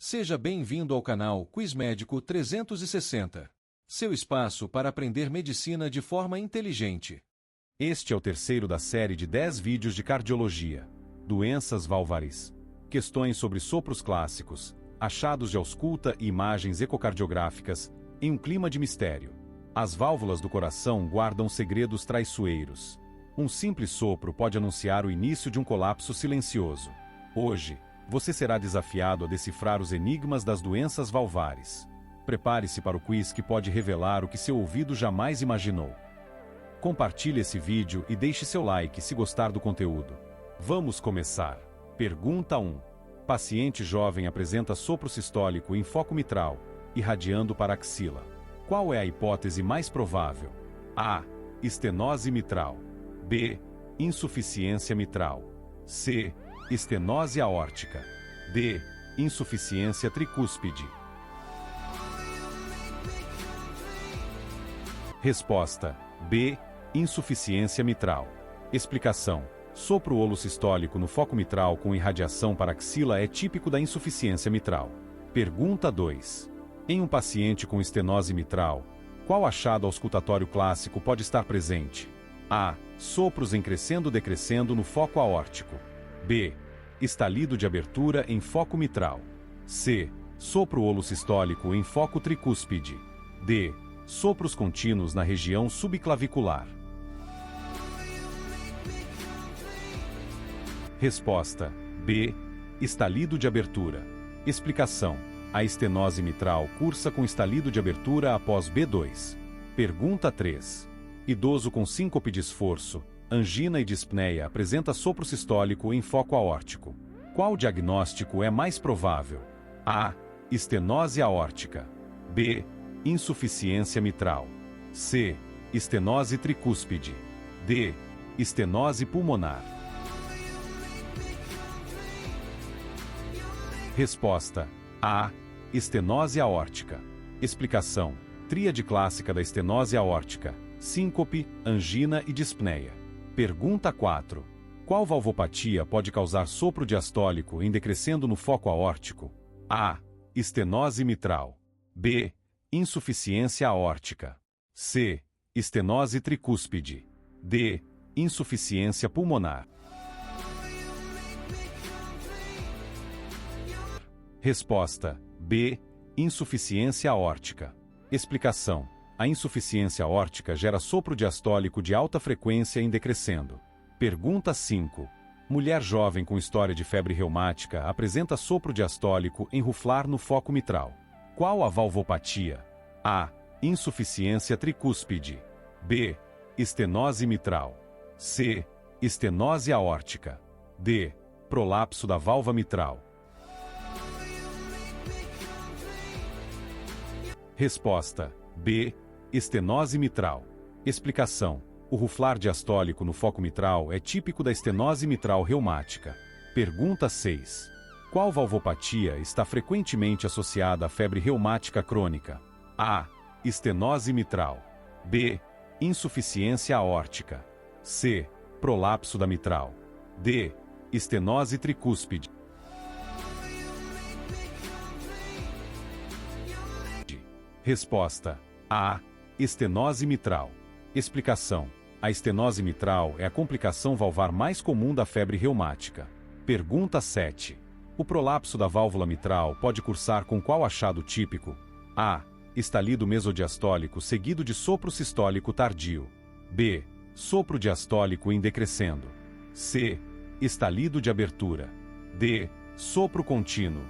Seja bem-vindo ao canal Quiz Médico 360, seu espaço para aprender medicina de forma inteligente. Este é o terceiro da série de 10 vídeos de cardiologia, doenças valvares, questões sobre sopros clássicos, achados de ausculta e imagens ecocardiográficas em um clima de mistério. As válvulas do coração guardam segredos traiçoeiros. Um simples sopro pode anunciar o início de um colapso silencioso. Hoje, você será desafiado a decifrar os enigmas das doenças valvares. Prepare-se para o quiz que pode revelar o que seu ouvido jamais imaginou. Compartilhe esse vídeo e deixe seu like se gostar do conteúdo. Vamos começar. Pergunta 1. Paciente jovem apresenta sopro sistólico em foco mitral, irradiando para a axila. Qual é a hipótese mais provável? A. Estenose mitral. B. Insuficiência mitral. C. Estenose aórtica. D. Insuficiência tricúspide. Resposta: B. Insuficiência mitral. Explicação: sopro holosistólico no foco mitral com irradiação para a axila é típico da insuficiência mitral. Pergunta 2. Em um paciente com estenose mitral, qual achado auscultatório clássico pode estar presente? A. Sopros em crescendo-decrescendo no foco aórtico. B. Estalido de abertura em foco mitral. C. Sopro holosistólico em foco tricúspide. D. Sopros contínuos na região subclavicular. Resposta: B. Estalido de abertura. Explicação: a estenose mitral cursa com estalido de abertura após B2. Pergunta 3. Idoso com síncope de esforço, angina e dispneia apresenta sopro sistólico em foco aórtico. Qual diagnóstico é mais provável? A. Estenose aórtica. B. Insuficiência mitral. C. Estenose tricúspide. D. Estenose pulmonar. Resposta: A. Estenose aórtica. Explicação: tríade clássica da estenose aórtica: síncope, angina e dispneia. Pergunta 4. Qual valvopatia pode causar sopro diastólico em decrescendo no foco aórtico? A. Estenose mitral. B. Insuficiência aórtica. C. Estenose tricúspide. D. Insuficiência pulmonar. Resposta: B. Insuficiência aórtica. Explicação: a insuficiência aórtica gera sopro diastólico de alta frequência em decrescendo. Pergunta 5. Mulher jovem com história de febre reumática apresenta sopro diastólico em ruflar no foco mitral. Qual a valvopatia? A. Insuficiência tricúspide. B. Estenose mitral. C. Estenose aórtica. D. Prolapso da válvula mitral. Resposta: B. Estenose mitral. Explicação: o ruflar diastólico no foco mitral é típico da estenose mitral reumática. Pergunta 6. Qual valvopatia está frequentemente associada à febre reumática crônica? A. Estenose mitral. B. Insuficiência aórtica. C. Prolapso da mitral. D. Estenose tricúspide. Resposta: A. Estenose mitral. Explicação: a estenose mitral é a complicação valvar mais comum da febre reumática. Pergunta 7. O prolapso da válvula mitral pode cursar com qual achado típico? A. Estalido mesodiastólico seguido de sopro sistólico tardio. B. Sopro diastólico em decrescendo. C. Estalido de abertura. D. Sopro contínuo.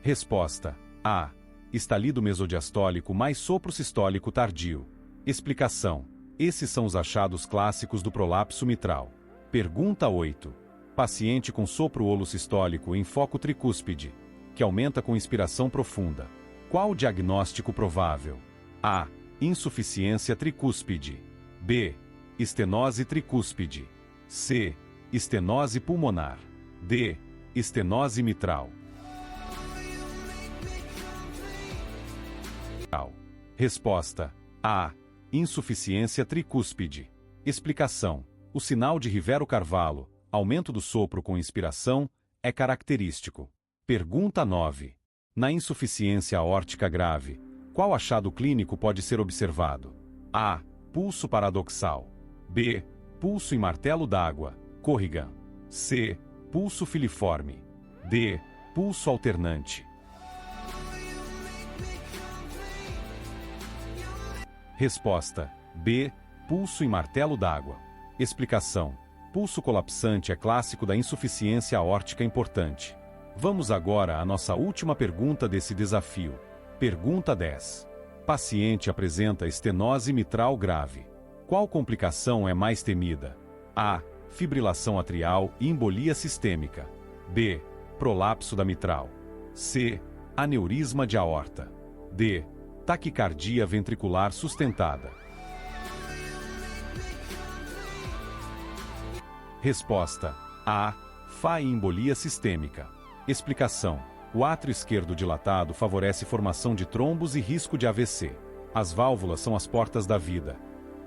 Resposta: A. Estalido mesodiastólico mais sopro sistólico tardio. Explicação: esses são os achados clássicos do prolapso mitral. Pergunta 8. Paciente com sopro holosistólico em foco tricúspide, que aumenta com inspiração profunda. Qual o diagnóstico provável? A. Insuficiência tricúspide. B. Estenose tricúspide. C. Estenose pulmonar. D. Estenose mitral. Resposta: A. Insuficiência tricúspide. Explicação: o sinal de Rivero-Carvalho, Aumento do sopro com inspiração é característico. Pergunta 9. Na insuficiência aórtica grave, qual achado clínico pode ser observado? A. Pulso paradoxal. B. Pulso em martelo d'água, Corrigan. C. Pulso filiforme. D. Pulso alternante. Resposta: B. Pulso em martelo d'água. Explicação: pulso colapsante é clássico da insuficiência aórtica importante. Vamos agora à nossa última pergunta desse desafio. Pergunta 10. Paciente apresenta estenose mitral grave. Qual complicação é mais temida? A. Fibrilação atrial e embolia sistêmica. B. Prolapso da mitral. C. Aneurisma de aorta. D. Taquicardia ventricular sustentada. Resposta: A. FA e embolia sistêmica. Explicação: o átrio esquerdo dilatado favorece formação de trombos e risco de AVC. As válvulas são as portas da vida,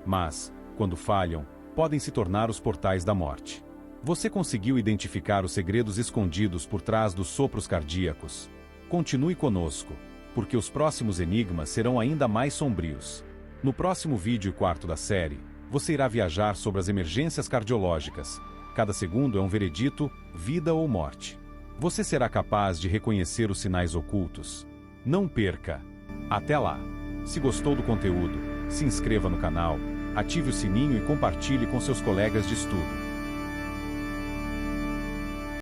mas, quando falham, podem se tornar os portais da morte. Você conseguiu identificar os segredos escondidos por trás dos sopros cardíacos? Continue conosco, porque os próximos enigmas serão ainda mais sombrios. No próximo vídeo e quarto da série, você irá viajar sobre as emergências cardiológicas. Cada segundo é um veredito, vida ou morte. Você será capaz de reconhecer os sinais ocultos? Não perca! Até lá! Se gostou do conteúdo, se inscreva no canal, ative o sininho e compartilhe com seus colegas de estudo.